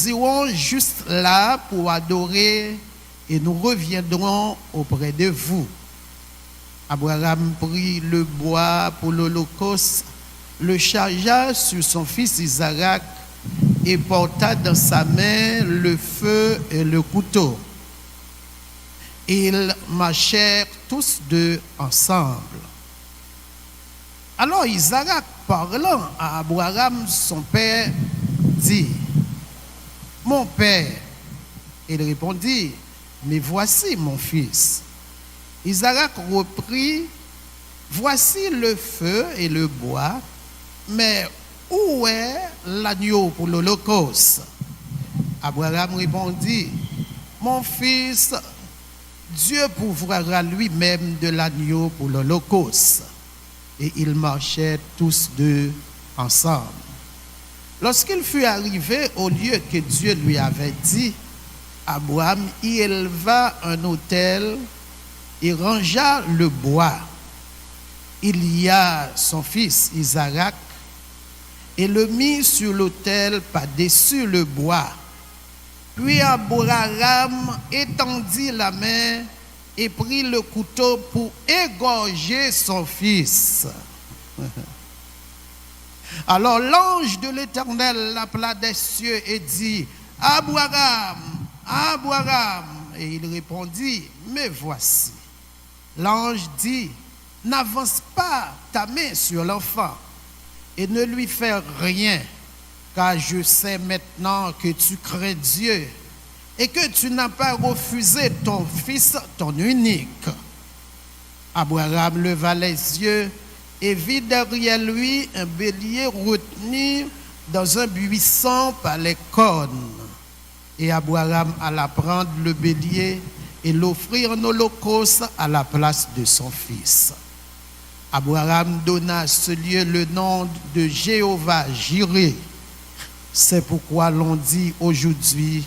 nous irons juste là pour adorer et nous reviendrons auprès de vous. Abraham prit le bois pour l'Holocauste, le chargea sur son fils Isaac et porta dans sa main le feu et le couteau. Ils marchèrent tous deux ensemble. Alors Isaac, parlant à Abraham, son père, dit: Mon père. Il répondit: Mais voici mon fils. Isaac reprit: Voici le feu et le bois, mais où est l'agneau pour l'Holocauste? Abraham répondit: Mon fils, Dieu pourvoira lui-même de l'agneau pour l'Holocauste. Et ils marchaient tous deux ensemble. Lorsqu'il fut arrivé au lieu que Dieu lui avait dit, Abraham y éleva un autel et rangea le bois. Il y a son fils Isaac et le mit sur l'autel par-dessus le bois. Puis Abraham étendit la main et prit le couteau pour égorger son fils. Alors l'ange de l'Éternel l'appela des cieux et dit: Abraham, Abraham. Et il répondit: Me voici. L'ange dit: N'avance pas ta main sur l'enfant et ne lui fais rien, car je sais maintenant que tu crains Dieu et que tu n'as pas refusé ton fils, ton unique. Abraham leva les yeux et vit derrière lui un bélier retenu dans un buisson par les cornes. Et Abraham alla prendre le bélier et l'offrir en holocauste à la place de son fils. Abraham donna à ce lieu le nom de Jéhovah Jireh. C'est pourquoi l'on dit aujourd'hui: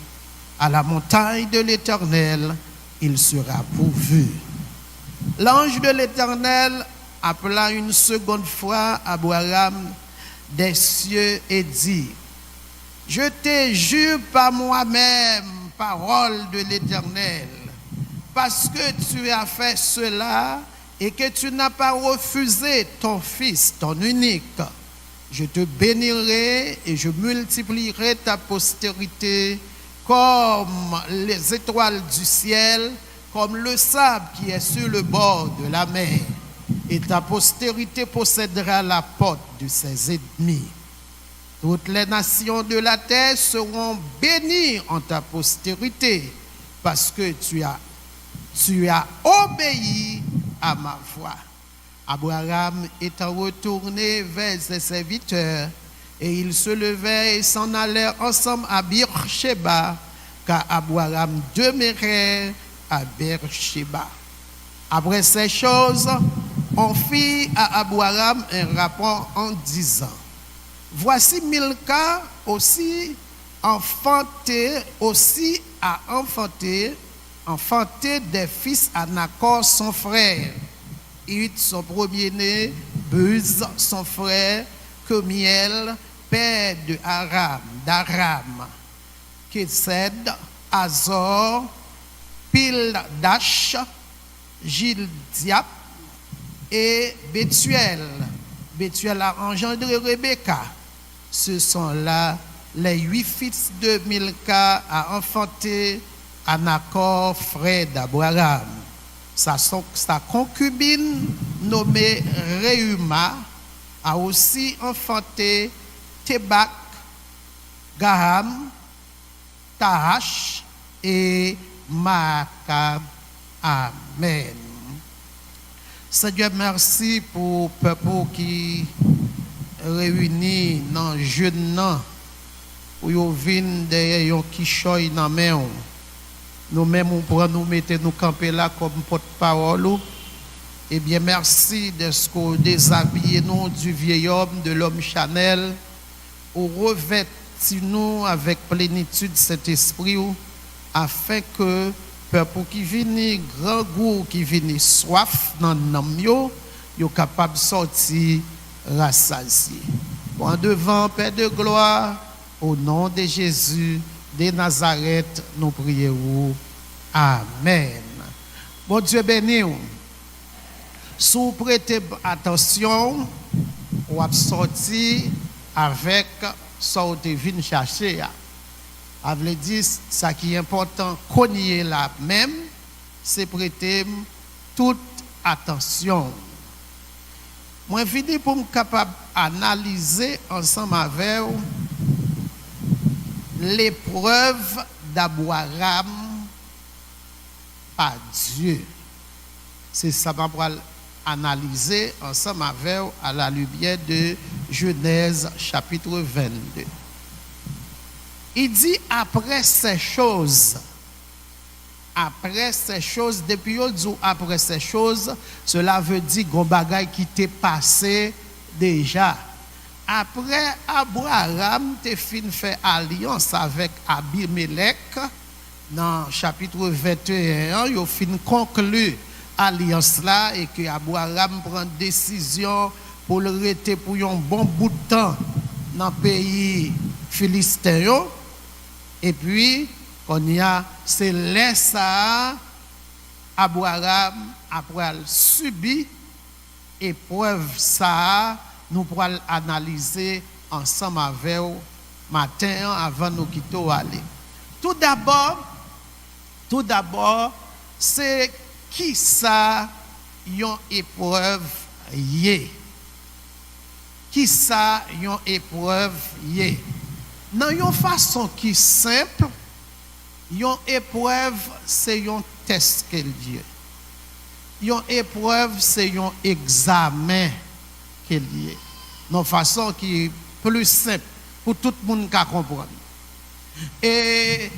à la montagne de l'Éternel, il sera pourvu. L'ange de l'Éternel appela une seconde fois Abraham des cieux et dit: Je te jure par moi-même, parole de l'Éternel, parce que tu as fait cela et que tu n'as pas refusé ton fils, ton unique, je te bénirai et je multiplierai ta postérité comme les étoiles du ciel, comme le sable qui est sur le bord de la mer. Et ta postérité possédera la porte de ses ennemis. Toutes les nations de la terre seront bénies en ta postérité, parce que tu as obéi à ma voix. Abraham étant retourné vers ses serviteurs, et ils se levèrent et s'en allèrent ensemble à Beersheba, car Abraham demeurait à Beersheba. Après ces choses, on fit à Abraham un rapport en disant: Voici Milca aussi a enfanté des fils à Nacor son frère, Hud son premier-né, Buz son frère, Kemuel, père d'Aram, Kesed, Azor, Pildash, Gildiap et Bethuel. Bethuel a engendré Rebecca. Ce sont là les 8 fils de Milca a enfanté à Nacor, frère d'Abraham. Sa concubine nommée Reuma a aussi enfanté Tébak, Gaham, Tahash et Maaka. Amen. Seigneur, merci pour le peuple qui réunit dans le jeune, pour qu'ils viennent derrière un quichoy dans la main. Nous-mêmes, nous pourrons nous mettre nous camper là comme porte-parole. Eh bien, merci de ce que déshabillez nous du vieil homme, de l'homme Chanel, ou revêtez-nous avec plénitude cet esprit, afin que peuple qui vient grand goût, qui vient soif dans nos yo, yo capable de sortir rassasié. En devant, Père de gloire, au nom de Jésus, de Nazareth, nous prions. Amen. Bon Dieu béni. Si vous prêtez attention, vous avez sorti avec ce que vous venez chercher. Ça veut dire ce qui est important, qu'on y est là même, c'est prêter toute attention. Moi, je viens pour me capable d'analyser ensemble avec vous l'épreuve d'Abraham par Dieu. C'est ça que je vais analyser ensemble avec vous à la lumière de Genèse chapitre 22. Il dit après ces choses, depuis qu'il dit après ces choses, cela veut dire qu'on bagaille qui t'est passé déjà. Après Abraham te fin fait alliance avec Abimelech dans chapitre 21, il fin conclu alliance là et que Abraham prend décision pour le rester pour un bon bout de temps dans le pays philistin. Et puis on y a c'est là ça Abraham après subi épreuve ça nous pourrons analyser ensemble avec vous matin avant nous quitter aller. Tout d'abord c'est qui ça yon épreuve yé. Qui ça yon épreuve yé. Dans une façon qui simple, une épreuve c'est un test qu'elle dit. Une épreuve c'est un examen qu'elle dit. D'une façon qui est plus simple pour tout le monde qui comprendre. Et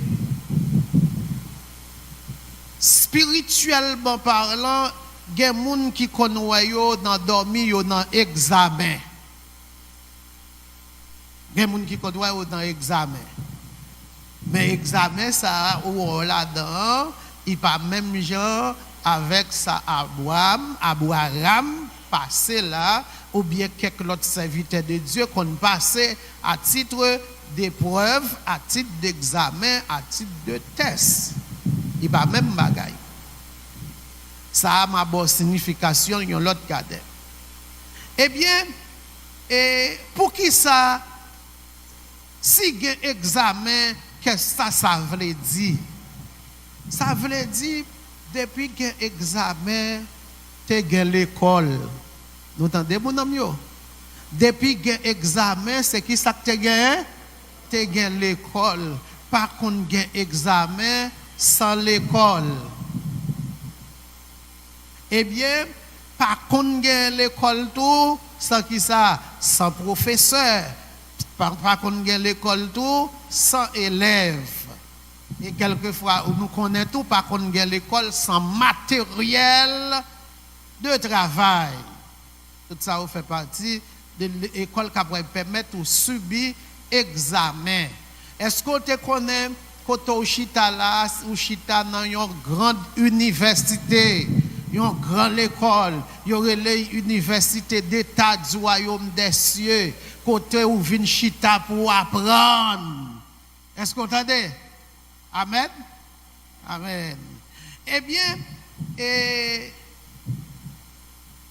spirituellement parlant, il y a des gens qui connaissent dans dormir dans examen. Il y a des gens qui connaissent dans l'examen. Mais l'examen, ça, ou là-dedans, il pas même genre avec ça Abraham passé là, ou bien quelques autres serviteurs de Dieu qu'on passé à titre d'épreuve, à titre d'examen, à titre de test. Il pas même bagaille. Ça a ma bonne signification, il y a l'autre cadet. Eh bien, pour qui ça? Si il y a un examen, qu'est-ce que ça veut dire? Ça veut dire, depuis qu'il y a un examen, tu as l'école. Vous entendez, mon ami? Depuis qu'il y a un examen, c'est qui ça que tu as? Tu as l'école. Par contre, il y a un examen sans l'école. Eh bien, par contre, il y a l'école tout, sans qui ça? Sans professeur. Par contre, il y a l'école tout, sans élèves. Et quelquefois, nous connaissons tout, par contre, il y a l'école sans matériel de travail. Tout ça fait partie de l'école qui pourrait permettre de subir examen. Est-ce que tu connais quand tu chita là, ou chita dans une grande université, une grande école, il y aurait l'université d'État du royaume des cieux, côté où vient chita pour apprendre. Est-ce que vous entendez? Amen. Amen. Eh bien,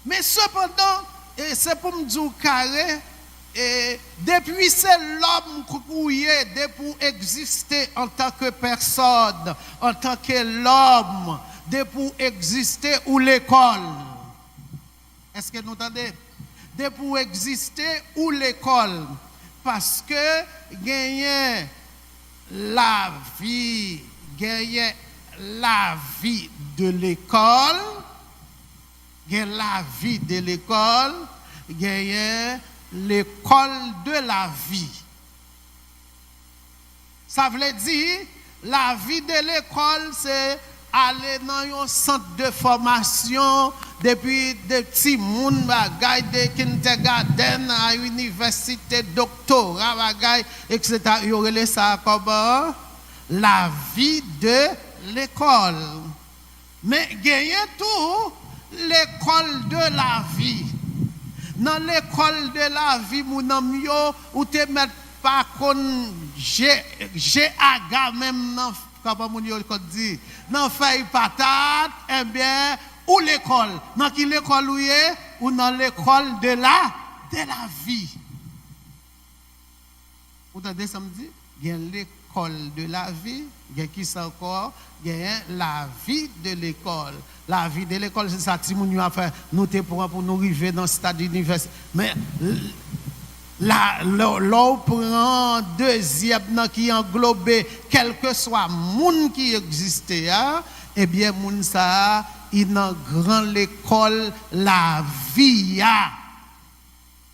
mais cependant, c'est pour me dire carré, depuis c'est l'homme qui depuis exister en tant que personne, en tant que l'homme, depuis exister ou l'école. Est-ce que nous entendez? Depuis exister ou l'école. Parce que gagner la vie de l'école, la vie de l'école, l'école de la vie. Ça veut dire, la vie de l'école, c'est aller dans un centre de formation depuis des petits moun bagay de kindergarten à université, doctorat bagay, etc. Il y aurait ça comme la vie de l'école. Mais gagne tout l'école de la vie. Dans l'école de la vie, mon ami, où te met pas qu'on j'ai aga même dans comment mon yo dit dans feuille patate eh bien ou l'école dans qui l'école ou dans l'école de la vie. Vous entendez ça me dit il y a l'école de la vie, il y a qui ça encore, il y a la vie de l'école. La vie de l'école c'est ça que nous a fait nous te pour nous arriver dans le stade universitaire. Mais l'on prend deuxième qui englobe quel que soit monde qui existait, eh bien monde ça il dans grande l'école la vie.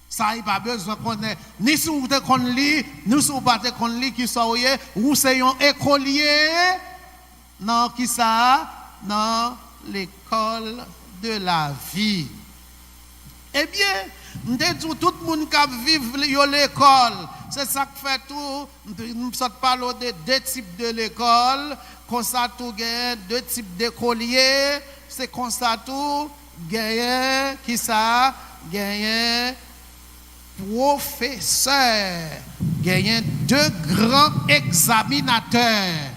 Ça il pas besoin qu'on ait ni si vous te qu'on lit, ni si vous pas te qu'on lit qui soit ou c'est un écolier non qui ça dans l'école de la vie. Eh bien, nous disons tout le monde qui vit à l'école, c'est ça qui fait tout. Nous parlons de deux types de l'école, comme ça tout gagne deux types d'écoliers, c'est comme ça tout gagne qui ça gagne professeur, gagne deux grands examinateurs.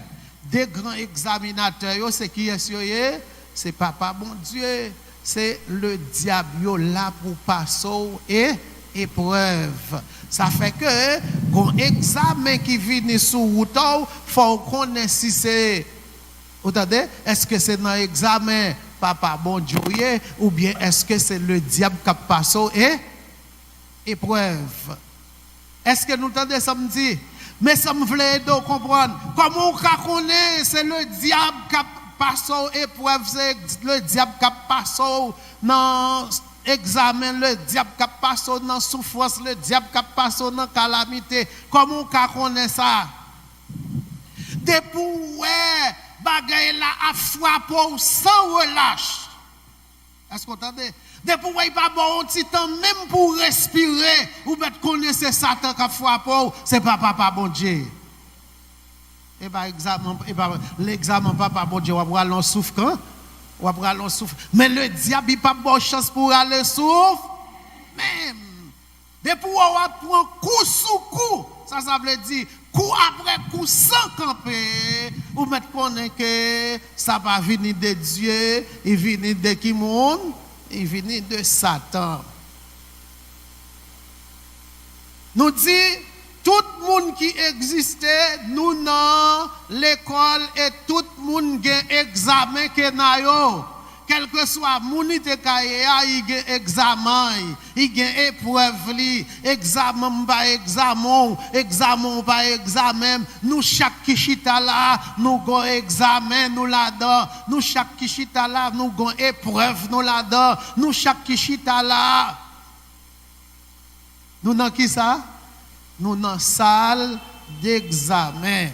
Deux grands examinateurs, c'est qui est c'est Papa bon Dieu. C'est le diable là pour passer et épreuve. Ça fait que quand examen qui vient sur route, faut connaître si c'est est-ce que c'est dans l'examen Papa bon Dieu ou bien est-ce que c'est le diable qui passe et épreuve. Est-ce que nous entendez ça me dit? Mais ça me voulait comprendre comment on connaît c'est le diable qui passe épreuve, c'est le diable qui passe dans examen, le diable qui passe dans souffrance, le diable qui passe dans calamité. Comment on connaît ça? Depuis bagaille là à frappé sans relâche. Est-ce que vous entendez? Depuis il pas bon petit temps même pour respirer, ou bien connaître Satan qui frappé, c'est pas papa bon Dieu. Et pas l'examen papa bon Dieu va aller en souffre quand souffre mais le diable il pas bonne chance pour aller souffre même depuis on va prendre coup sous coup ça veut dire coup après coup sans camper ou mettre connaître que ça va venir de Dieu il vient de qui monde il vient de Satan. Nous dit tout le monde qui existait, nous dans l'école et tout le monde qui a examen que nayo. Quel que soit mon ite kaye, il a examen, il a épreuve, examen par examen par examen. Nous chaque qui chita là, nous avons examen nous là-dedans. Nous chaque qui chita là, nous avons épreuve nous là-dedans. Nous chaque qui chita là. Nous dans qui ça? Nous dans salle d'examen.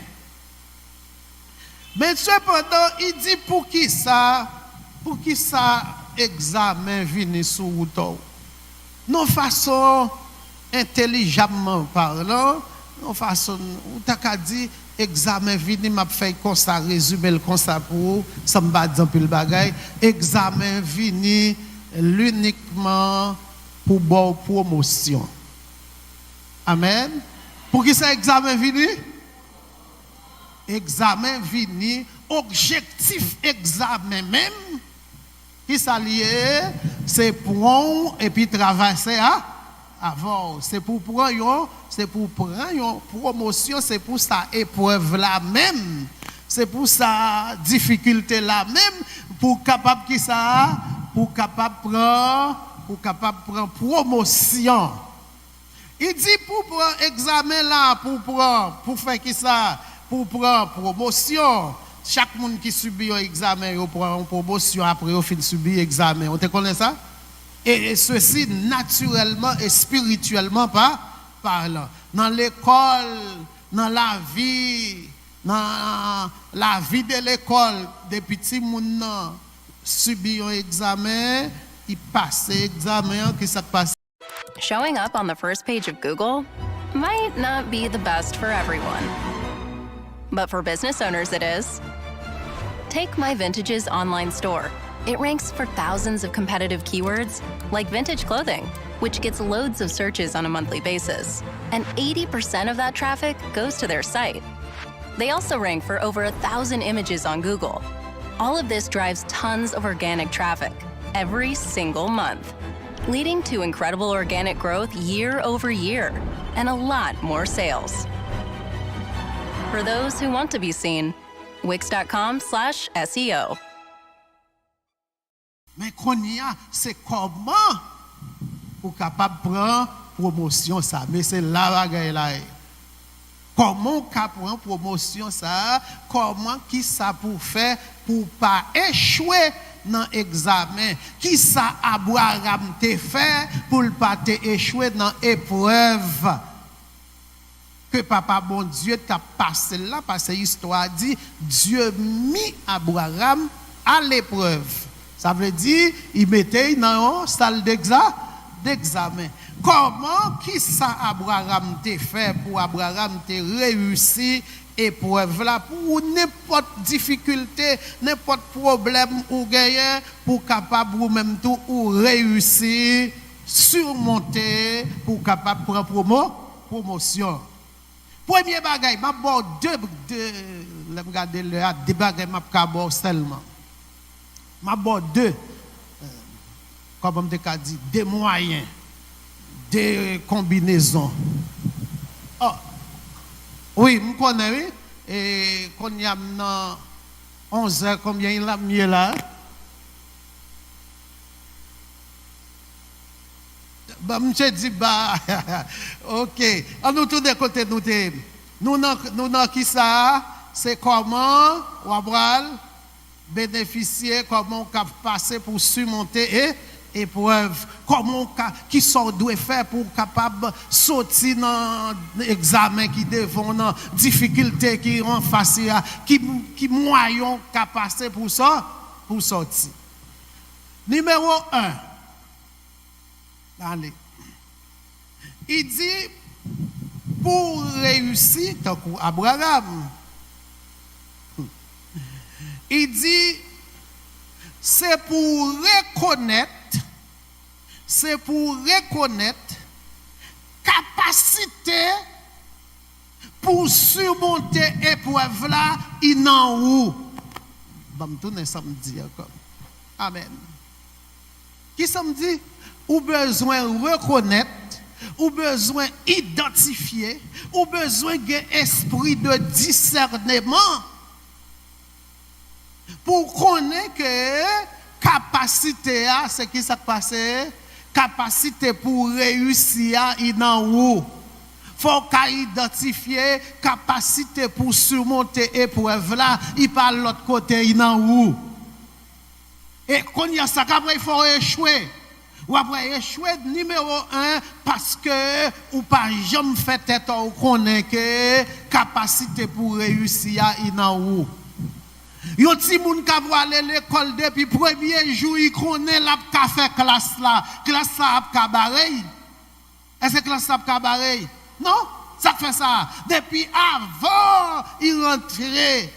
Mais cependant, il dit pour qui ça examen vient sur route? Non façon intelligemment parlant, non façon ou t'as dit examen vient m'a fait comme ça résumer le comme ça pour ça me bat dans pile bagaille, examen vient uniquement pour bonne promotion. Amen. Pour qui ça examen vini? Examen vini, objectif examen même, qui s'allie, c'est pour et puis traverser avant. C'est pour prendre une promotion, c'est pour sa épreuve là même, c'est pour sa difficulté là même, pour capable qui ça, pour capable prendre promotion. Il dit pour prendre examen là, pour faire qui ça, pour prendre promotion. Chaque monde qui subit un examen, il prend une promotion après il finit subir examen. On te connaît ça? Et ceci naturellement et spirituellement parlant. Dans l'école, dans la vie de l'école, des petits gens subissent un examen, ils passent l'examen, qui ça passe? Showing up on the first page of Google might not be the best for everyone. But for business owners, it is. Take My Vintage's online store. It ranks for thousands of competitive keywords like vintage clothing, which gets loads of searches on a monthly basis. And 80% of that traffic goes to their site. They also rank for over 1,000 images on Google. All of this drives tons of organic traffic every single month, leading to incredible organic growth year over year and a lot more sales. For those who want to be seen, Wix.com/SEO. Mais Konya, c'est comment pour capable prendre promotion ça, mais c'est la bagaille là. Comment prendre promotion ça, comment qui ça pour faire pour pas échouer dans l'examen, qui ça Abraham te fait pour pas te échouer dans épreuve. Que papa bon Dieu t'a passé là parce que l'histoire dit Dieu mit Abraham à l'épreuve. Ça veut dire il mettait dans une salle d'examen. Comment qui ça Abraham t'a fait pour Abraham te réussir épreuve là pour n'importe difficulté, n'importe problème ou gagner pour capable ou même tout ou réussir surmonter pour capable prendre promotion. Premier bagage, m'a bon deux regarder le deux bagages m'a kabor seulement. M'a bon deux comme on te dit des moyens, des combinaisons. Oh. Oui, me connais oui et qu'on y a 11 heures combien il a mieux là. Bah, monsieur dit, bah, ok. On nous tourne de côté, nous dans qui ça? C'est comment on va bénéficier, comment on peut passer pour surmonter épreuve, comment qui sont doit faire pour capable sortir dans l'examen qui devant dans difficulté qui en face qui moyen qu'à passer pour ça pour sortir. Numéro 1. Allez. Il dit pour réussir tant qu'Abraham. Il dit c'est pour reconnaître capacité pour surmonter épreuve là il en où. Bon me tourner samedi encore. Amen. Qui samedi ou besoin reconnaître, ou besoin identifier, ou besoin d'un esprit de discernement pour connaître que capacité à ce qui s'est passé, capacité pour réussir il en où. Faut qu'à identifier capacité pour surmonter épreuve là, il parle l'autre côté il en où. Et quand il y a ça il faut échouer. Ou après échouer numéro 1 parce que ou pas jamais fait tête ou connaît que capacité pour réussir il en où. Yon ti moun ka vo aller l'école depuis premier jour il connaît la ka fait classe là a cabaret. Est-ce que classe a cabaret? Non, ça fait ça depuis avant il rentrer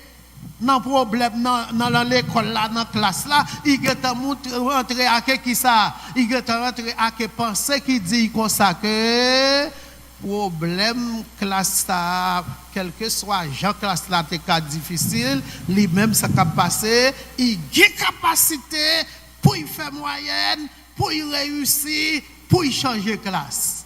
dans problème dans l'école là dans classe là il est rentré à qui ça il est rentré à que penser qui dit comme ça que problème classe là quel que soit Jean classe là c'est cas difficile lui-même ça cap passer il a capacité pour y faire moyenne pour y réussir pour y changer classe.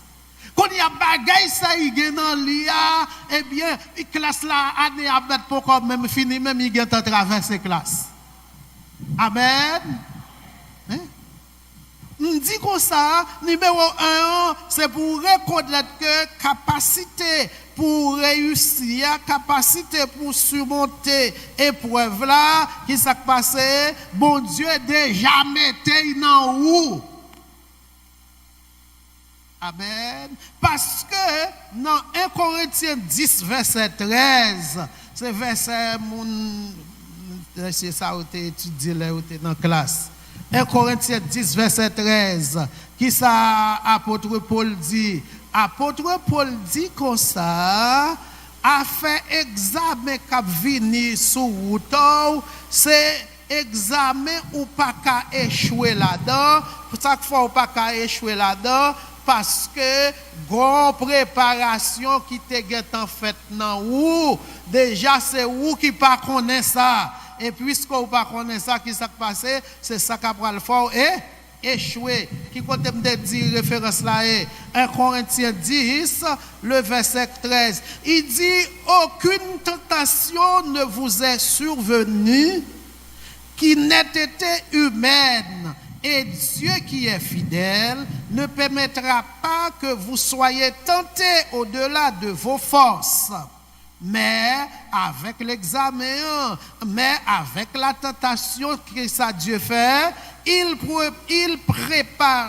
Quand il y a bagay ça il gagne dans l'IA eh bien classe là année à mettre pour comme même fini même il gagne à traverser classe. Amen. Hein? On dit comme ça numéro 1 c'est pour reconnaître que capacité pour réussir, capacité pour surmonter épreuve là qui s'est passé bon Dieu déjà metté dans où. Amen. Parce que dans 1 Corinthiens 10, verset 13, c'est verset c'est ça où tu étudies là où tu es dans la classe. 1 Corinthiens 10, verset 13, qui ça apôtre Paul dit? Apôtre Paul dit comme ça, a fait examen cap vini sous route, c'est examen ou pas qu'à échouer là-dedans. Chaque fois ou pas qu'à échouer là-dedans parce que grande préparation qui te en fait non ou déjà c'est où qui pas connaît ça et puisque ou pas connaît ça qui s'est passé c'est ça qu'a pris le fort et échoué qui compte me dire référence là est 1 Corinthiens 10 le verset 13 il dit aucune tentation ne vous est survenue qui n'ait été humaine. Et Dieu qui est fidèle ne permettra pas que vous soyez tentés au-delà de vos forces. Mais avec l'examen, mais avec la tentation que ça Dieu fait, il préparera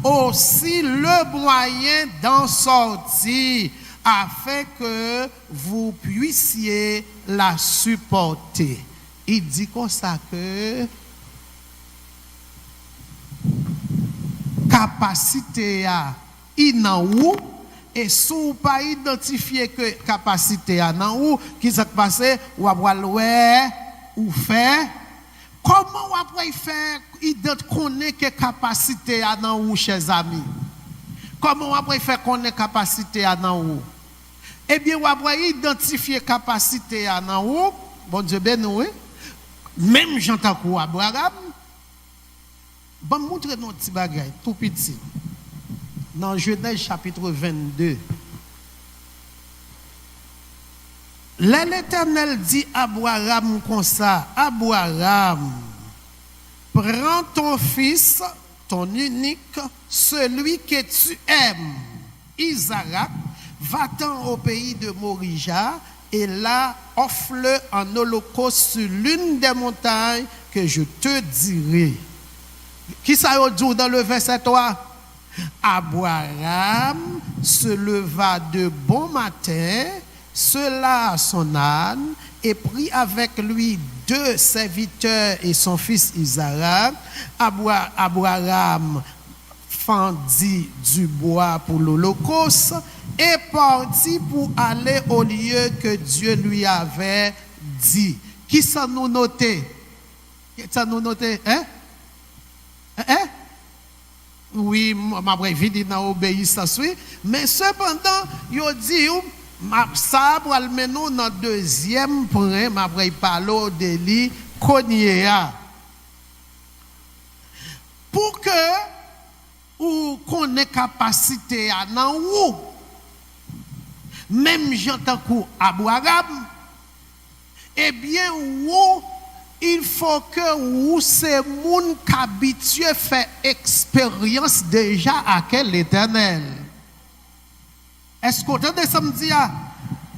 aussi le moyen d'en sortir afin que vous puissiez la supporter. Il dit comme ça que capacité à ou et si vous pas identifier que capacité à ou qui s'est passé ou avoir ou faire comment on après faire connaître que capacité à ou chers amis comment on après faire connaître capacité à ou eh bien on après identifier capacité à ou bon Dieu béni même j'entends quoi Abraham bon montrer nos petits bagages tout petit dans Genèse chapitre 22 l'Éternel dit à Abraham comme ça Abraham prends ton fils ton unique celui que tu aimes Isaac va-t'en au pays de Morija et là offre-le en holocauste sur l'une des montagnes que je te dirai. Qui ça dit dans le verset 3? Abraham se leva de bon matin, se lava son âne et prit avec lui 2 serviteurs et son fils Isaac. Abraham fendit du bois pour l'holocauste et partit pour aller au lieu que Dieu lui avait dit. Qui ça nous notait? Qui ça nous notait? Oui, ma vie dans obéissance, oui. Mais cependant, il dit, ça pour le mener dans le deuxième point, ma parle de lui, Konyea. Pour que ou qu'on ait capacité à nan ou, même j'entends qu'au Abraham, eh bien, ou, il faut que ou c'est moun qu'habitué fait expérience déjà avec l'Éternel. Est-ce qu'on entend ça me dire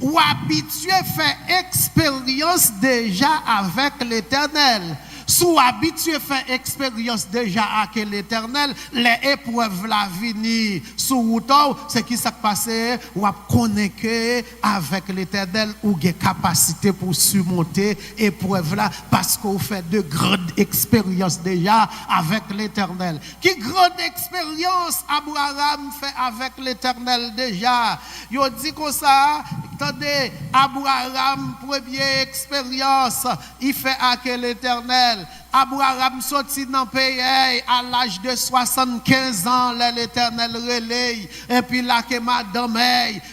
ou habitué fait expérience déjà avec l'Éternel? Sous habitué fait expérience déjà avec l'Éternel, les épreuves la venir sous route, c'est qui s'est passé ou à connecter avec l'Éternel ou des capacités pour surmonter épreuve là parce qu'on fait de grandes expériences déjà avec l'Éternel. Qui grande expérience Abraham fait avec l'Éternel déjà? Il dit comme ça, attendez, Abraham première expérience, il fait avec l'Éternel. Abraham sorti dans le pays à l'âge de 75 ans, l'Éternel relève. Et puis là, que madame,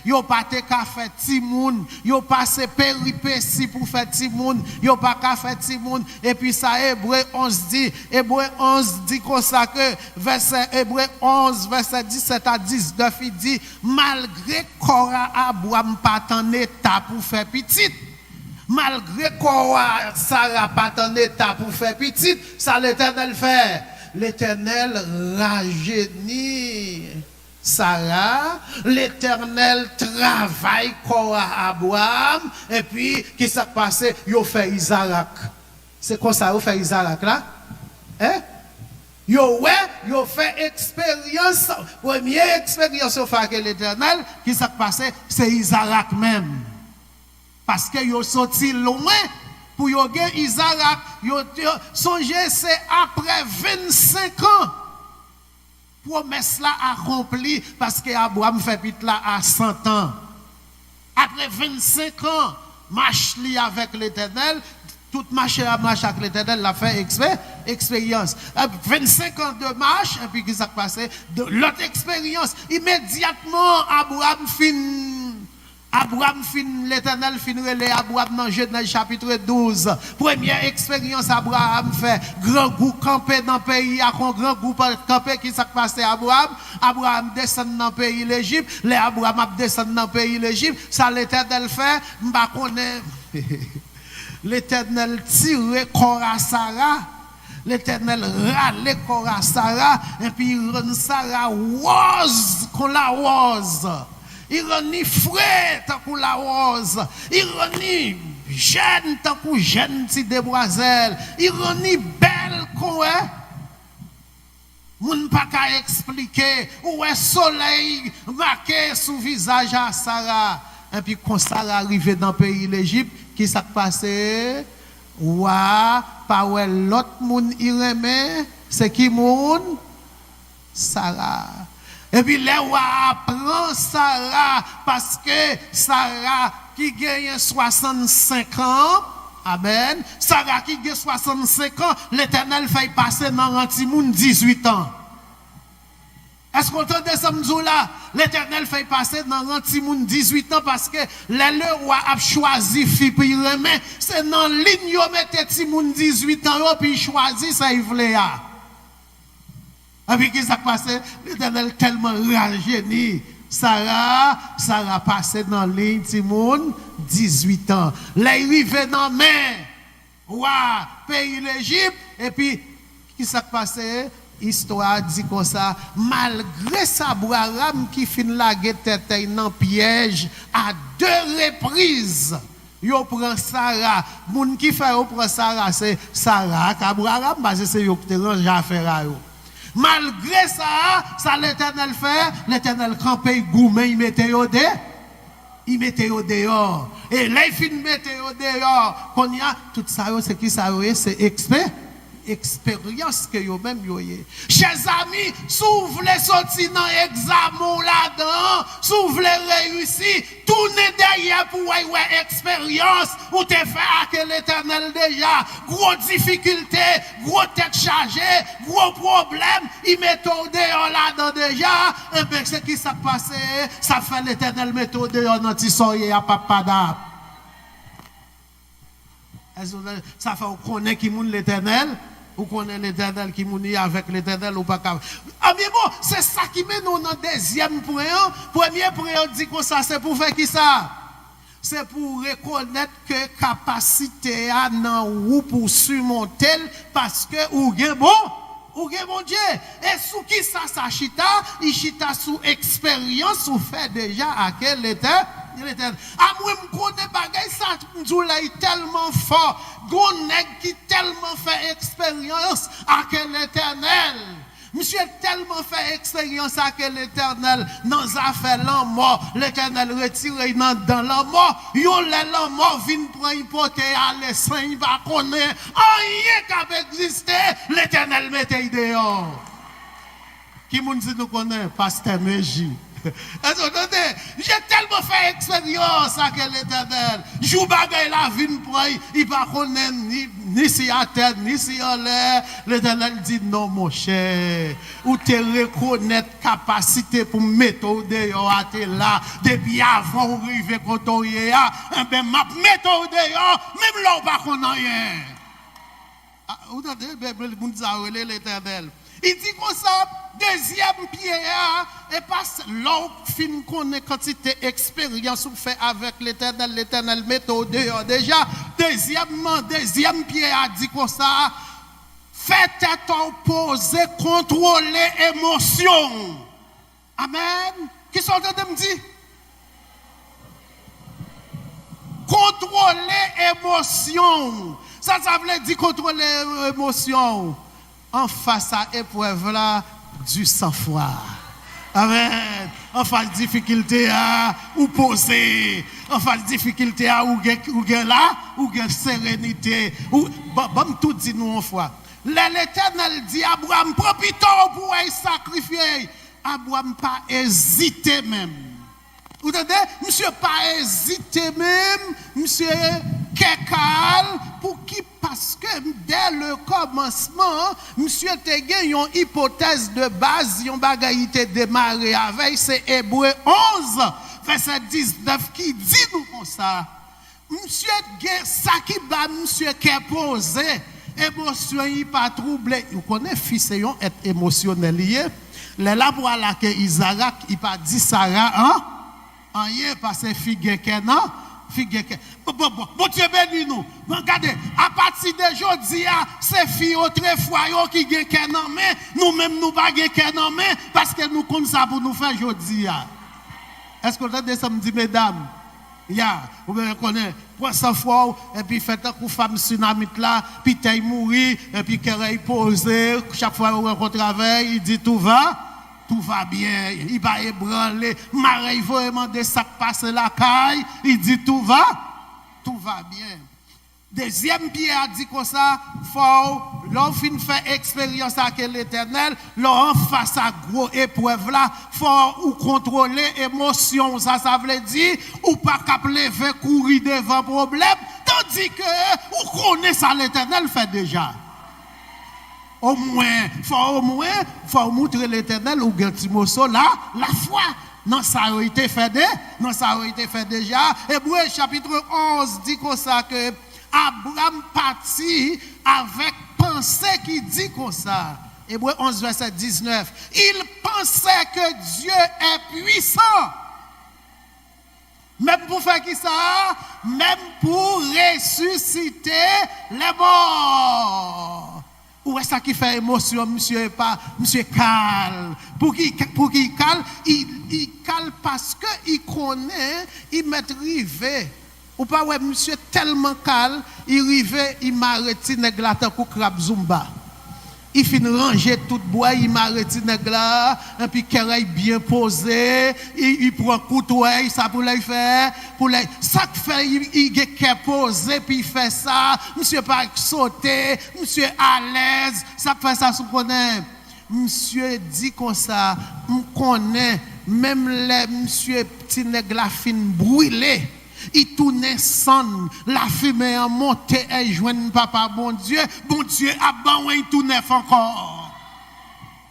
yo pas te ka fait timoun, yo passé péripéties pour faire timoun, yo pas ka fait timoun. Et puis ça, Hébreu 11 dit comme ça que, Hébreu 11, verset 17 à 19, il dit, malgré qu'Abraham pas en état pour faire petit, malgré quoi Sarah pas en état pour faire petit, ça l'Éternel fait. L'Éternel rajeunit Sarah, l'Éternel travaille Korah Abraham, et puis qui s'est passé? Il fait Isaac. C'est quoi ça, il fait Isaac là? Hein? Yo fait expérience, première expérience au fait avec l'Éternel, qui s'est passé? C'est Isaac même. Parce que yo sorti loin pour yo gen Isaac, yo songez c'est après 25 ans promesse là accomplie parce que Abraham fait pit là à 100 ans. Après 25 ans marche li avec l'Éternel, Toute marche à marche avec l'Éternel l'a fait expérience. 25 ans de marche, et puis qu'est-ce qui s'est passé? L'autre expérience, immédiatement, l'Éternel fin relais Abraham dans Genèse chapitre 12. Première expérience Abraham fait. Grand goût campé dans le pays, à grand goût campé qui s'est passé Abraham. Abraham descend dans le pays l'Égypte. Les Abraham descend dans le pays l'Égypte. Ça l'Éternel fait. M'ba connaît. L'Éternel tire corps à Sarah. L'Éternel râle corps à Sarah. Et puis il rend Sarah rose qu'on la rose. Il rend frais tant que la rose. Il rend jeune tant que jeune petite demoiselle. Il rend belle qu'on est. Moun pas qu'à expliquer où est soleil marqué sous visage à Sarah. Et puis quand Sarah arrive dans le pays l'Égypte, qui s'est passé? Ouah, pas ouais l'autre moun ireme, c'est qui moun? Sarah. Et puis là, on apprend Sarah parce que Sarah qui gagne 65 ans, amen. Sarah qui gagne 65 ans, l'Éternel fait passer dans l'antimoun 18 ans. Est-ce qu'on entend ça là? L'Éternel fait passer dans l'antimoun 18 ans parce que le roi a choisi fille pour remettre. C'est dans ligne yo mette timoun 18 ans puis il choisit ça il voulait. Et puis, qu'est-ce qui s'est passé? L'Éternel tellement rajeuni. Sarah passait dans ligne, Timoun, 18 ans. Là, il arrivait dans la mer. Ouah, pays l'Égypte. Et puis, qu'est-ce qui s'est passé? Histoire dit comme ça. Malgré ça, Abraham qui finit la guette dans le piège à 2 reprises. Yo prend Sarah. Moun qui fait yo prend Sarah, c'est Sarah. Abraham, parce que c'est yo qui te range affaire à yo. Malgré ça l'Éternel fait, l'Éternel campé gourmet, il mettait au dehors. Et là, il finit mettre au dehors. Qu'on y a, tout ça, c'est qui ça, c'est expérience que yo même yo yé. Chers amis, si vous voulez sortir dans l'examen là-dedans, si vous voulez réussir, tournez derrière pour voir expérience ou te faire que l'Éternel déjà, gros difficulté, gros tête chargée, gros problème, il met au dehors là-dedans déjà, et bien ce qui s'est passé, ça fait l'Éternel mettre au dehors dans tissoyer à papada. Ça fait qu'on connaît qui moun l'Éternel. Ou connaît l'Éternel qui mouni avec l'Éternel ou pas capable. Ah mais bon, c'est ça qui mène nous dans deuxième point. Premier point dit que ça c'est pour faire qui ça? C'est pour reconnaître que capacité a nan ou pour surmonter parce que ou gen bon Dieu. Et sous qui ça chita? Il chita sous expérience ou fait déjà à quel état? À moi, je connais bagay ça, est tellement fort. Goneg qui tellement fait expérience à quel l'Éternel. Monsieur tellement fait expérience à quel l'Éternel. Dans affaire l'homme, l'Éternel retire dans l'homme. Yo l'homme vient prendre hypothèse à l'essaim, il va connaître. Rien qui a existé, l'Éternel mette dehors. Qui moun dit nous connaît? Pasteur Meji. J'ai tellement fait expérience avec l'Éternel. Jou bagay la vie pour il va connaître ni si à terre ni si en l'air. L'Éternel dit non mon cher. Ou te reconnaître capacité pour mettre au dehors à te là depuis avant ou arriver quand on y est. Ben m'a mettre au dehors même là on pas connaît rien. Vous entendez Bible nous l'Éternel. Il dit comme ça, deuxième pierre, et pas l'autre fin connaît quantité expérience ou fait avec l'Éternel met au dehors. Déjà, deuxième pierre a dit comme ça, faites opposer, contrôler émotion. Amen. Qui sont en train de me dire? Contrôler émotion. Ça veut dire contrôler émotion. En face à épreuve là, du sang-froid. Amen. En face difficulté à ou poser. En face difficulté à ou gen là, ou gen sérénité. Ou bon tout dit nous en foi. L'Éternel dit Abraham profitons pour sacrifier. Abraham pas hésité même. Vous entendez? Monsieur pas hésité même, monsieur Kekal, pour qui? Parce que dès le commencement, monsieur te gen une hypothèse de base, yon bagay te démarré avec, c'est Hébreu 11, verset 19 qui dit nous comme ça. Monsieur gen, ça qui va monsieur qui posé, émotion y pas troublé. Vous connaissez fils et être émotionnel lié. Les là pour la que Isaac, il pas dit Sarah, hein? Rien parce que figue non. Bon Dieu bénis nous. Regardez, à partir de aujourd'hui, c'est filles autrefois qui gagnent en main, nous-mêmes nous pas gagnent en main parce que nous comme ça pour nous faire aujourd'hui. Est-ce que vous entendez ça me dit mesdames? Vous connaissez, pour 100 fois, et puis faites un coup femme tsunami là, puis t'es mourir, et puis qu'elle pose, chaque fois qu'on rencontre avec, il dit tout va bien, il va ébranler, Marie va demander ça qui passe la caille, il dit tout va bien. Deuxième Pierre a dit comme ça, faut, l'on fait expérience avec l'Éternel, l'on face à gros épreuve là, faut ou contrôler émotion, ça veut dire, ou pas qu'à lever courir devant problème, tandis que, ou connaît ça l'Éternel fait déjà. Au moins, faut montrer l'Éternel ou Gantimoso là, la foi. Non, ça a été fait déjà. Hébreu chapitre 11 dit comme ça que Abraham partit avec pensée qui dit comme ça. Hébreu 11 verset 19. Il pensait que Dieu est puissant. Même pour faire qui ça? Même pour ressusciter les morts. Où est-ce qui fait émotion, monsieur calme. Pour qu'il calme, il calme parce qu'il connaît, il maîtrise. Ou pas, ouais, monsieur tellement calme, il arrive, il m'arrête, néglata pour crabe zumba. Il finit ranger tout bois, il m'arrête négla, et puis qu'il bien posé, il prend couteau, ça pour les faire, ça fait, il est posé, puis il fait ça, monsieur pas sauter, monsieur à l'aise, ça fait ça, sous connaît. Monsieur dit comme ça, on connaît, même les monsieur petit négla fin brûlé. Il tournait sans la fumée en montée et joigne papa bon Dieu a bon il tourne encore.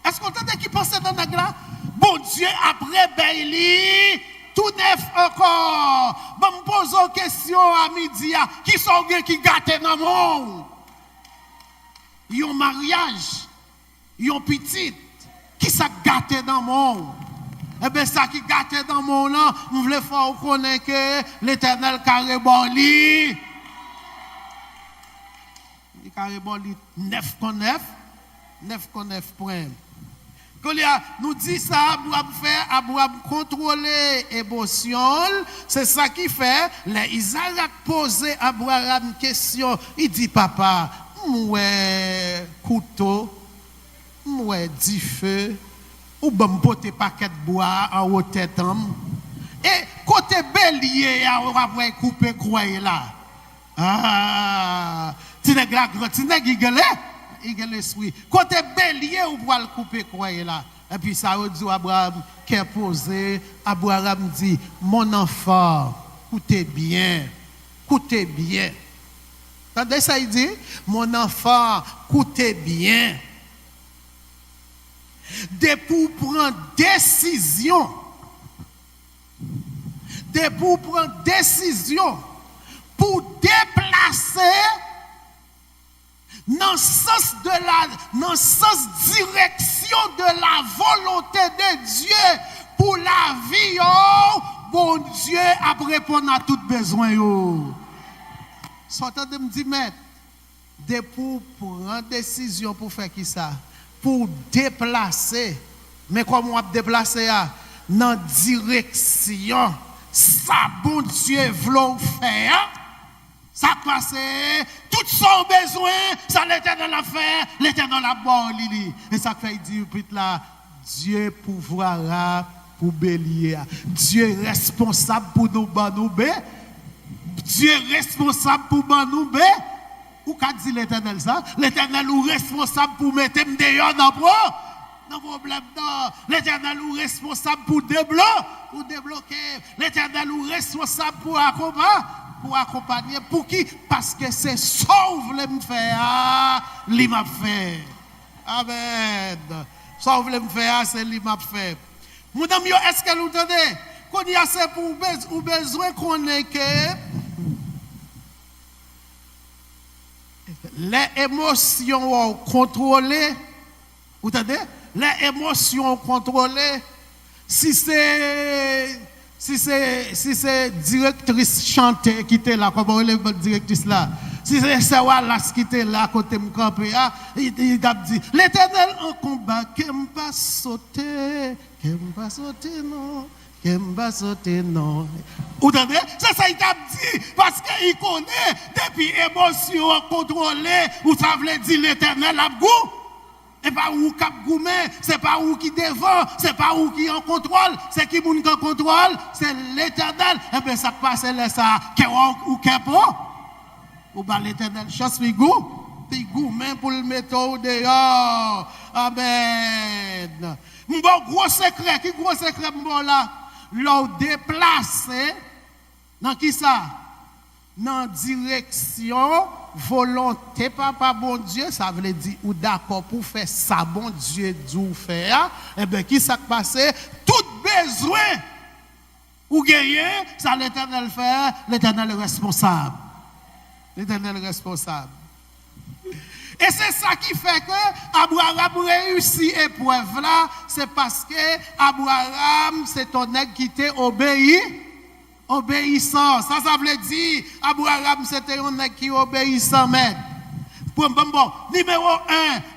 Est-ce qu'on entend qui pense dans la glace? Bon Dieu après Bailey tout neuf encore. Bon me pose une question à midi qui sont qui gâtent dans le monde. Ils ont mariage, ils ont petite qui ça gâté dans le monde. Eh bien, ça qui gâte dans mon nom, nous voulons faire connaître que l'Éternel carréboli. Il carréboli 9,9 points. Quand nous dit ça, Abraham contrôler l'émotion, c'est ça qui fait. Isaac a posé à Abraham une question. Il dit, papa, mouais couteau, mouais du feu. Ou bon pote paquet de bois en haut tête et côté bélier on va voir couper croix là tinèg il esprit côté bélier on va le couper croix là et puis ça dit Abraham qui est posé. Abraham dit mon enfant écoutez bien attendez ça il dit mon enfant écoutez bien. Pour prendre décision, pour déplacer dans le sens direction de la volonté de Dieu pour la vie, bon Dieu a répondu à tout besoin. Sortez de me dire, maître, pour prendre décision pour faire qui ça? Pour déplacer, mais comment on déplacer dans direction, ça bon Dieu veut faire, ça passe, tout son besoin, ça l'Éternel a fait, l'Éternel a bon Lili. Et ça fait dire là, Dieu pouvoira pour bélier, Dieu responsable pour nous banoubé, Dieu responsable pour banoubé. Ou qu'a dit l'Éternel ça? L'Éternel est responsable pour mettre dehors dans le problème. L'Éternel est responsable pour débloquer. L'Éternel est responsable pour accompagner. pour accompagner. Pour qui? Parce que c'est sauve le me faire, lui m'a fait. Amen. Sauve le me faire, c'est lui m'a fait. Mon ami, est-ce que vous entendez? Qu'on y a c'est pour besoin qu'on ait que les émotions contrôlées. Vous entendez? Les émotions contrôlées. Si c'est directrice chantée qui était là, comment elle est directrice là? Si c'est Wallace qui était là, côté me camper, il a dit, l'Éternel en combat, qu'aime pas sauter, non. Non. Vous entendez? C'est ça qu'il a dit. Parce qu'il connaît, depuis émotion contrôlée, vous savez dire l'Éternel a goût. Et pas où cap goumé, c'est pas où qui devant, c'est pas où qui en contrôle, c'est qui moun en contrôle, c'est l'Éternel. Et bien ça passe là ça, ou kepo. Ou bah l'Éternel chasse figou, figou même pour le mettre au dehors. Amen. Mon gros secret, qui gros secret mon là? L'on déplacé dans qui ça? Dans direction volonté papa bon Dieu, ça veut dire ou d'accord pour faire ça bon Dieu d'où faire. Et bien qui ça passe? Tout besoin ou gagner, ça l'Éternel fait, l'Éternel est responsable. L'Éternel est responsable. Et c'est ça qui fait que Abraham réussit l'épreuve là, c'est parce que Abraham, c'est ton nègre qui t'a obéi, obéissant. Ça veut dire, Abraham, c'était un nègre qui obéissant, mais. Bon, numéro 1,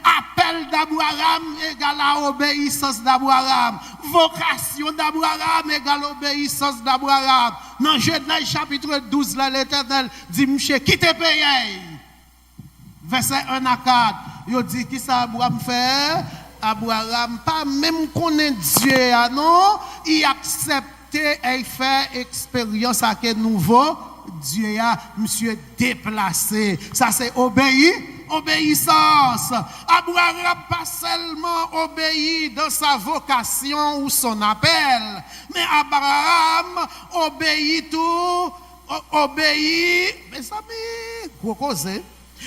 appel d'Abraham égale à obéissance d'Abraham. Vocation d'Abraham égale obéissance d'Abraham. Dans Genèse chapitre 12, là, l'Éternel dit, monsieur, qui te paye? Verset 1 à 4, il dit qui ça Abraham fait? Abraham pas même connaît Dieu, non, il acceptait et fait expérience avec nouveau Dieu a monsieur déplacé. Ça c'est obéissance. Abraham pas seulement obéi dans sa vocation ou son appel, mais Abraham obéit tout, obéit, mes amis, quoi causer?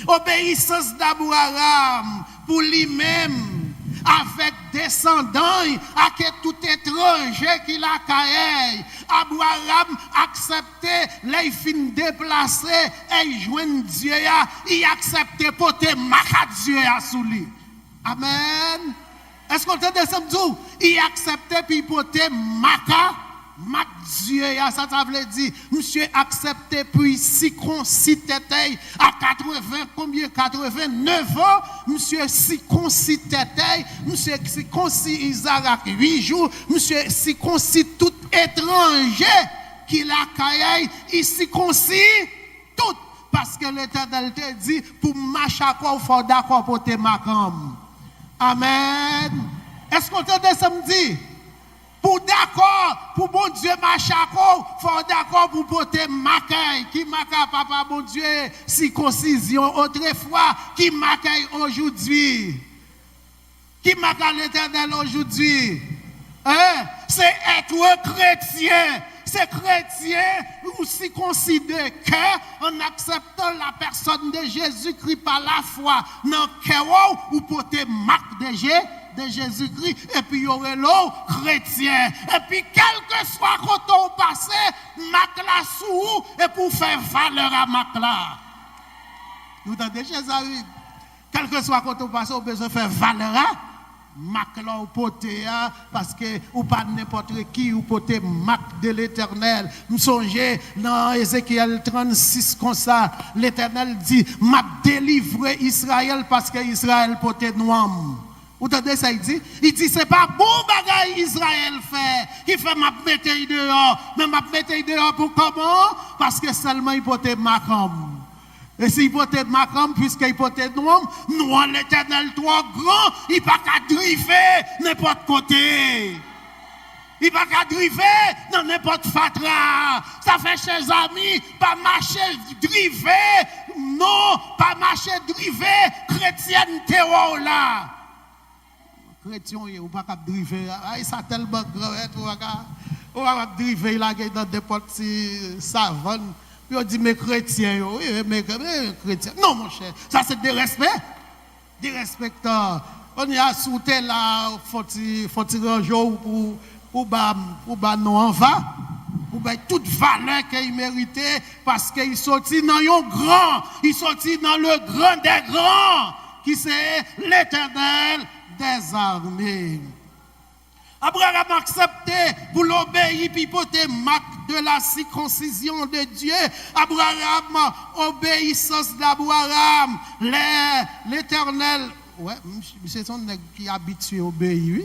Obéissance d'Abraham pour lui-même, avec descendants, à que tout étranger qui l'a caillé. Abraham acceptait les fins déplacés et joindre Dieu, il acceptait porter maca Dieu sous lui. Amen. Est-ce qu'on te dit il acceptait puis porter maca Dieu, ça veut dire, monsieur accepté puis circoncité à 89 ans, monsieur circoncité, monsieur circoncis Isaac à 8 jours, monsieur circoncis tout étranger qui l'a caillé, il circoncis tout, parce que l'Éternel te dit, pour marcher à quoi, il faut d'accord pour te macam. Amen. Est-ce qu'on te dit samedi? Pour d'accord, pour bon Dieu marcher à quoi, il faut d'accord pour porter macaille. Qui macaille, papa, bon Dieu, circoncision autrefois, qui macaille aujourd'hui? Qui macaille l'Éternel aujourd'hui? Hein? C'est être chrétien. C'est chrétien ou circoncider cœur en acceptant la personne de Jésus-Christ par la foi. Dans le cœur ou porter marque de Jésus-Christ, et puis il y aurait l'eau chrétien. Et puis, quel que soit quand on passe, marque la sous, et pour faire valeur à marque là. Nous avons déjà Jésus. Quel que soit quand on passe, on peut faire valeur à marque là au poté, parce que ou pas n'importe qui ou poté marque de l'Éternel. Nous songez dans Ézéchiel 36 comme ça, l'Éternel dit m'a délivré Israël parce que Israël poté noir. Vous entendez ça, il dit c'est pas bon bagage Israël fait, qui fait m'a mettre dehors, mais m'a mettre dehors pour comment? Parce que seulement il poté macam. Et s'il peut être macam, puisqu'il peut être noir, l'Éternel trop grand, il pas qu'à driver n'importe côté. Il pas qu'à driver dans n'importe fatra. Ça fait chez amis, pas marcher driver, non, pas marcher driver, chrétienne théo là. Chrétien, ou pas qu'à driver, ça tellement grand, ou pas qu'à driver là dans n'importe savane. Puis on dit, mes chrétiens, oui, mes chrétiens. Non, mon cher, ça c'est des respects. Des respectants. On y a sauté là, faut un jour pour non en va. Pour toute valeur qu'il méritait, parce qu'il sortit dans un grand, il sortit dans le grand des grands, qui c'est l'Éternel des armées. Abraham a accepté pour l'obéir, puis pour te marque de la circoncision de Dieu. Abraham, obéissance d'Abraham, l'Éternel, ouais, c'est son qui est habitué à obéir, oui,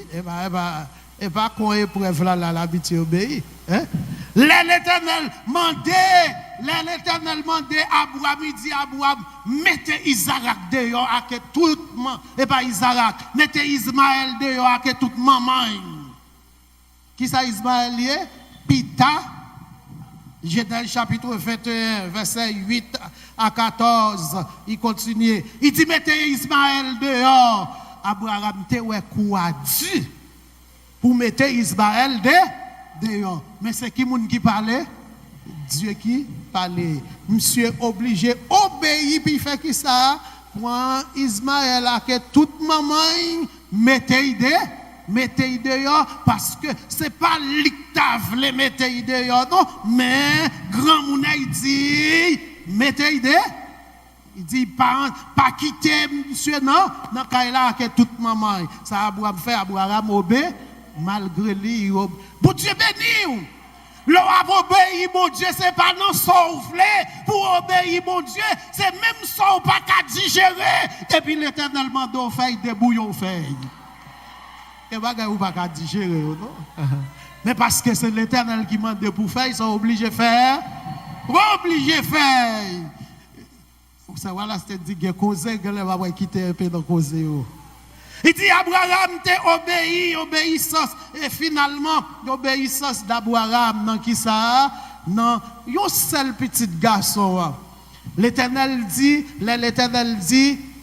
et pas qu'on épreuve là, l'habitué à obéir. Hein? L'Éternel mandait Abraham, il dit Abraham, mettez Isaac dehors à que tout le monde, et pas Isaac, mettez Ismaël dehors à que tout le monde. Qui ça Ismaël est? Pita. Genèse chapitre 21, verset 8 à 14. Il continue. Il dit mettez Ismaël dehors. Abraham te ouais quoi dit pour mettre Ismaël dehors. Mais c'est qui moun qui parlait? Dieu qui parlait. Monsieur obligé obéir puis fait qui ça? Prend Ismaël à que toute maman mettez dehors parce que c'est pas l'ictave les mettez dehors non mais grand moun dit mettez dehors. Il dit pas quitter monsieur non dans là que toute maman ça Abraham fait Abraham obéit malgré lui bon Dieu béni l'on a obéi mon Dieu c'est pas non souffler pour obéir mon Dieu c'est même ça ou pas qu'à digérer et puis l'Éternel mando fait des bouillons fait et bagay ou pas qu'à digérer non mais parce que c'est l'Éternel qui mande pour faire ils sont obligés de faire ça voilà c'est dit que causer que va quitter un peu dans causer. Il dit Abraham t'a obéissance et finalement l'obéissance d'Abraham dans qui ça non un seul petit garçon. L'Éternel dit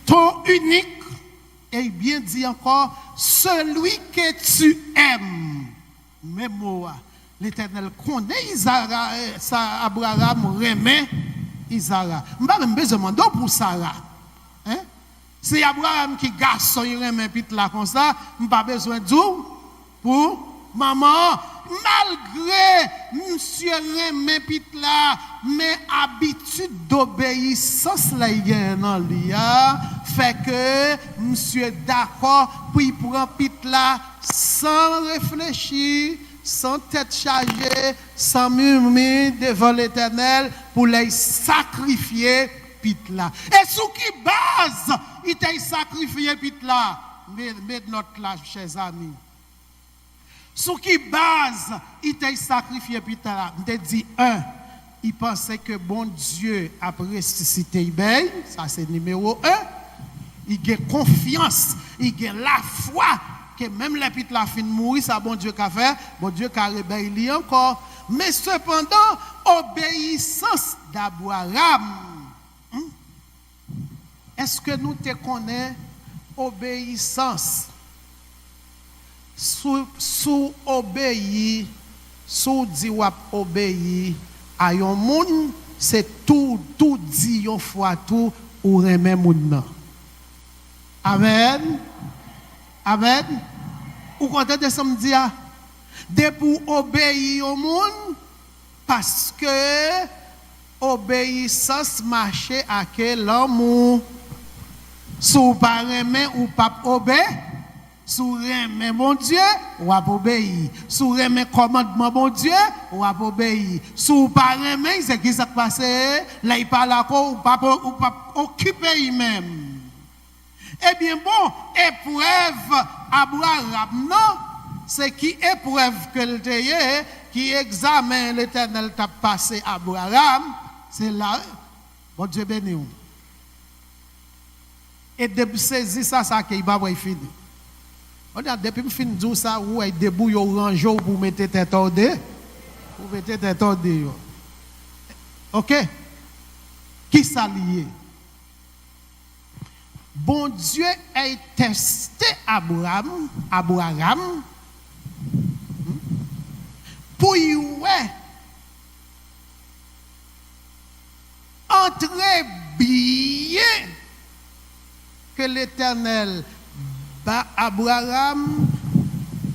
ton unique et bien dit encore celui que tu aimes. Même mot l'Éternel connaît Isara ça Abraham remet Isara. M'pas même besoin de pour Sarah. Hein? C'est Abraham qui garçon il remet pit là comme ça, m'pas besoin de pour maman malgré monsieur remet pit là mais habitude d'obéissance là il y a dans lui fait que monsieur d'accord puis il prend pit là sans réfléchir sans tête chargée, sans murmure devant l'Éternel pour les sacrifier pit là. Et sous qui base il t'a sacrifié pit là? Mettez notre là, chers amis. Sous qui base il t'a sacrifié pit là? Je te dis il pensait que bon Dieu a ressuscité Ibey, ça c'est numéro 1. Il a confiance, il a la foi. Que même les petites la fin mourir, ça bon Dieu qu'a fait, bon Dieu qu'a rébellé encore. Mais cependant, obéissance d'Abraham. Est-ce que nous te connaissons obéissance? Sous obéir, sous dit ou obéir à un monde, c'est tout dit une fois tout ou remet moun. Amen. Amen. Ou content de samedi de pour obéir au monde parce que obéissance marcher à quel amour sous pas remet ou pas obéir sous remet mon Dieu ou pas obéir sous remet commandement mon Dieu ou pas obéir sous pas remet c'est qui ça passe là il parle encore ou pas occuper lui-même. Eh bien bon, épreuve Abraham, non, c'est qui épreuve que le qui examine l'Éternel t'a passé Abraham, c'est là, bon Dieu béni. Et depuis saisi ça qui va fini. On a depuis fin dire ça où est debout yo rangeau pour mettre tête ordée, pour mettre tête ordée. OK? Qui s'allie? Bon Dieu a testé Abraham pour y ouais entrez bien que l'Éternel bat Abraham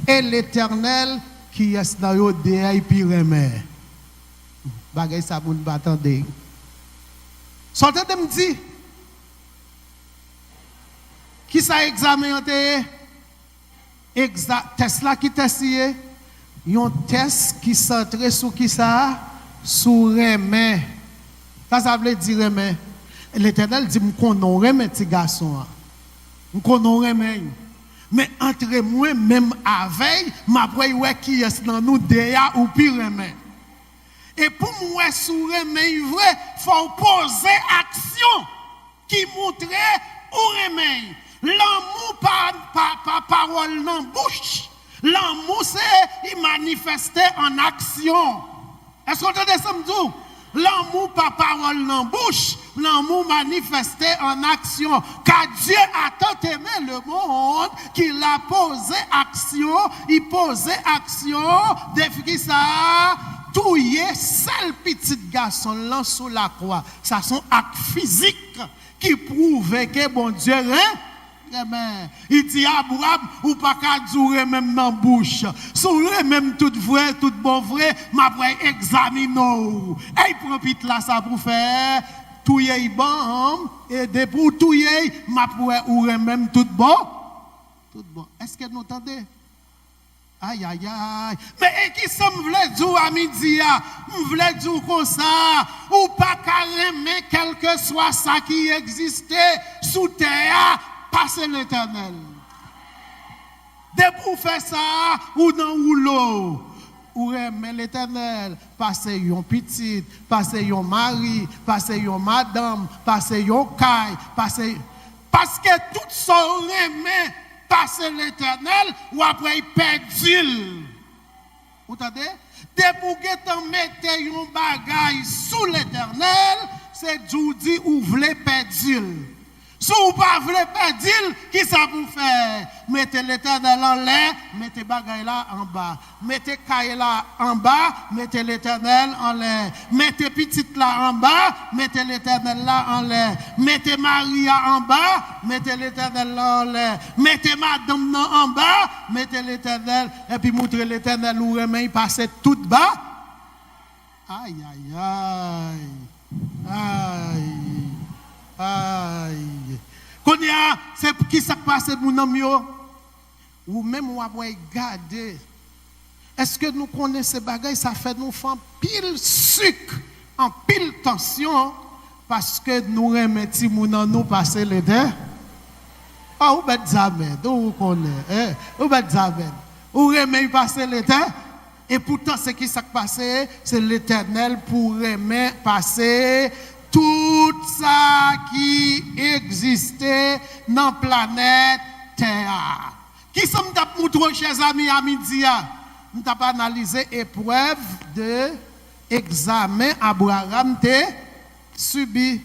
et l'Éternel qui est dans le déaï puis remet. Bagay ça pour nous attendre. Sortez de me dire qui ça examen Tesla qui testé un test qui centré sur qui ça sur remet. Ça veut dire remet. L'Éternel dit me connais remet petit garçon. Me connais remet. Mais entre moi même avec m'a ouais qui est dans nous déjà ou pire remet. Et pour moi sur remet vrai faut poser action qui montrait ou remet. L'amour par parole dans bouche. L'amour c'est il manifestait en action. Est-ce qu'on entend ça me dit? L'amour par parole dans bouche, l'amour manifesté en action. Car Dieu a tant aimé le monde qu'il a posé action, il posait action, depuis ça, tout y est, seul petit garçon là sous la croix. Ça sont actes physiques qui prouvent que bon Dieu Amen. Il dit Abraham ou pas qu'à durer même dans bouche. Sourire même tout vrai, tout bon vrai, m'a pour examiner. Et prend pit là ça pour faire tout y bon et de pour tout y m'a pour ou même tout bon. Tout bon. Est-ce que nous entendez? Aïe aïe aïe. Mais qui ça me voulait dire à midi me voulait dire comme ça ou pas carrément quel que soit ça qui existait sous terre. Passez l'Éternel. Dès pour faire ça, ou dans l'eau, ou aimer l'Éternel, passez yon petite, passez yon mari, passez yon madame, passez yon caille, passez. Parce que tout ça aimer, passez l'Éternel, ou après perdu. Vous entendez? Dès pour que mettez yon bagaille sous l'Éternel, c'est Dieu ou voulez perdre. Si vous ne voulez pas dire, qui ça vous fait? Mettez l'Éternel en l'air, mettez bagaille là en bas. Mettez caille là en bas, mettez l'Éternel en l'air. Mettez petite là en bas, mettez l'Éternel là en l'air. Mettez Maria en bas, mettez l'Éternel là en l'air. Mettez madame là en bas, mettez l'Éternel, et puis montrez l'Éternel où remet passer tout bas. Aïe, aïe, aïe. Aïe. Aïe. Konya, c'est qui ça passe mon ami ou même on va regarder. Est-ce que nous connaissons ces bagages ça fait nous faire pile sucre en pile tension parce que nous remettons mon nous passer les deux. Ah ou bet jamais, vous connaissez ou bet jamais. Ou remet passer les deux et pourtant c'est qui ça passe c'est l'Éternel pour remet passer tout ça qui existait dans la planète Terre. Qui sommes nous montré, chers amis, à midi? Nous avons analysé l'épreuve de examen Abraham te subi.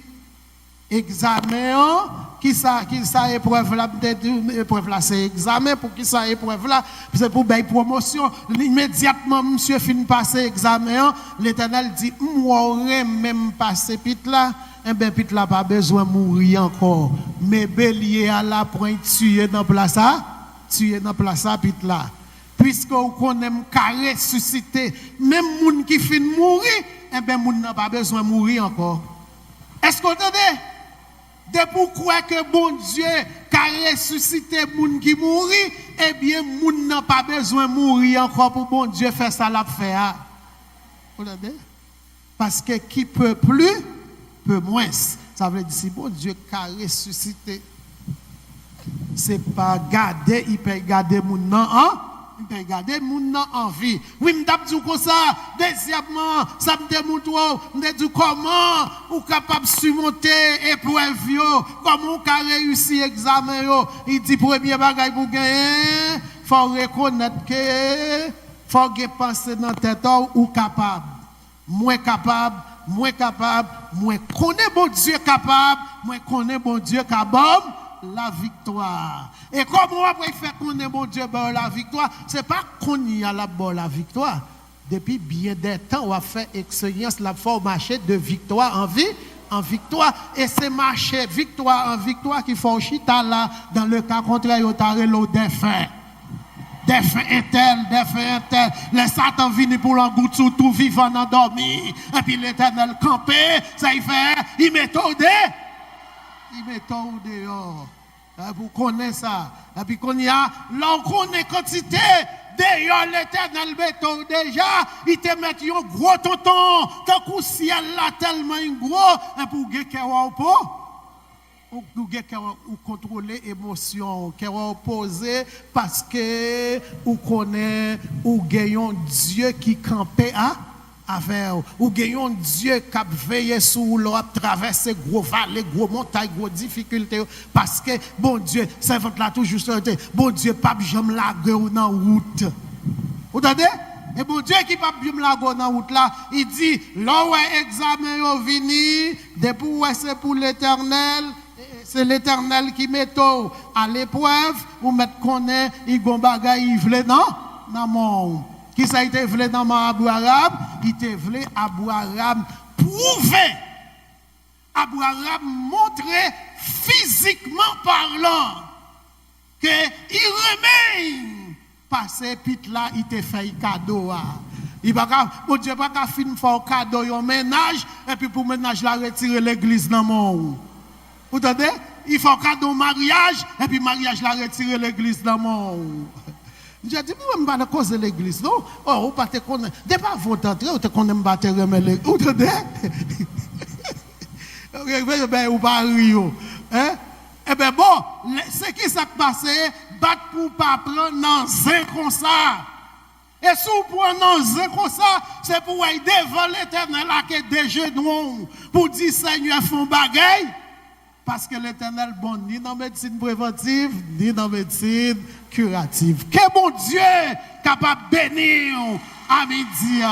Examen, qui ça épreuve là, épreuve là, c'est examen, pour qui ça épreuve là, c'est pour bailler promotion. Immédiatement, monsieur fin passer examen, l'Éternel dit, moi, même passé pit là, eh bien, pit là, pas besoin de mourir encore. Mais bélier à la pointe, tuer dans place pit là. Puisque vous connaissez qu'à ressusciter, même moun qui fin mourir, eh bien, moun n'a pas besoin de mourir encore. Est-ce que vous entendez? De pourquoi que bon Dieu a ressuscité moun qui mourit, eh bien, moun n'a pas besoin de mourir encore pour bon Dieu faire ça la faire. Vous entendez? Parce que qui peut plus, peut moins. Ça veut dire si bon Dieu a ressuscité, c'est pas garder, il peut garder moun nan, hein? Il peut garder moun nan en vie. Oui, m'dap dit comme ça. Deuxièmement, ça me démontre, me dit comment ou capable surmonter épreuve yo, comment on a réussi examen yo. Il dit premier bagage pour gagner, faut reconnaître que faut penser dans tête ou capable. Moins capable, moins connais bon Dieu capable, moins connais bon Dieu capable. La victoire. Et comment on va faire qu'on est bon Dieu la victoire? Ce n'est pas qu'on y a la victoire. Depuis bien des temps, on va faire expérience, la fois marché de victoire en vie, en victoire. Et c'est marcher victoire en victoire qui font chita là. Dans le cas contraire, il y a l'eau des fins. Des fins intel. Les Satan viennent pour l'engoutte sur tout vivant endormi. Et puis l'Éternel campé, ça y fait, il met tout dehors. Vous connaissez ça. Et puis qu'on y a, là on connaît quantité. D'ailleurs, l'Éternel béton déjà, il te met un gros tonton, tant que ciel là tellement gros, et pour ou contrôler l'émotion, qui va opposer parce que ou connaît ou gagnons Dieu qui campait avec ou gagnons Dieu qui a veillé sur l'eau, traverser gros vallées, gros montagnes, gros difficultés parce que bon Dieu, c'est votre là toujours bon Dieu pas jamais la gueule dans route. Vous entendez? Et bon Dieu qui pas bien la gueule dans route là, il dit là où examen yo vini, depuis c'est pour l'Éternel. C'est l'Éternel qui met à l'épreuve ou mettre connaît il gon bagay il vle dans mon qui ça été vle dans mon Abraham il te vle Abraham prouver Abraham montrer physiquement parlant que il remet passé pit là il te fait cadeau il pas bon Dieu pas qu'à fin faire cadeau un ménage et puis pour ménage là retirer l'église dans mon. Vous entendez? Il faut cadeau mariage et puis mariage la retirer l'église dans mon. J'ai dit, vous ne pas cause de l'église, non? Oh, vous pas te connaître. Dès pas votre entrée, vous te connaissez pas te remettre l'église. Vous entendez? Vous pas rire. Eh bien bon, ce qui s'est passé, battre pour pas prendre dans un comme ça. Et si vous prenez dans un comme ça, c'est pour aller devant l'Éternel là que des genoux pour dire Seigneur, font bagaille. Parce que l'Éternel bon ni dans la médecine préventive, ni dans la médecine curative. Que bon Dieu capable de bénir à midi.